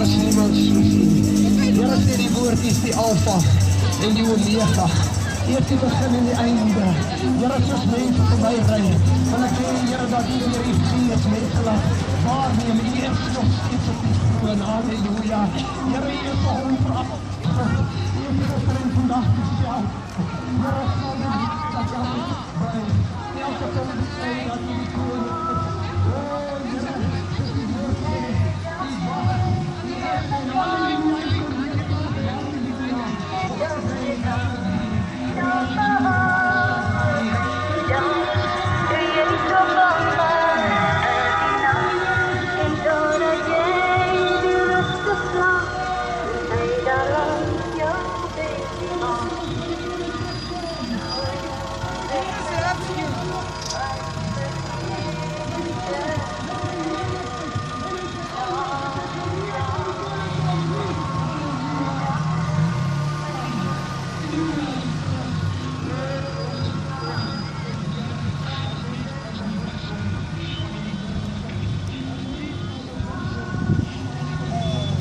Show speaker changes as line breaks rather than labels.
daar is niemand soos U. Here sê die woord is die Alpha en die Omega. Eers die begin en die einde. Here, soos mense verby ry, wil ek hê, Here, dat U weer U gees mense laat waarneem. U is nog steeds op die troon. Halleluja. Here, U is onveranderd. U is gister en vandag dieselfde. Here, sal die liefde dat elke by elke kom sê dat U die koning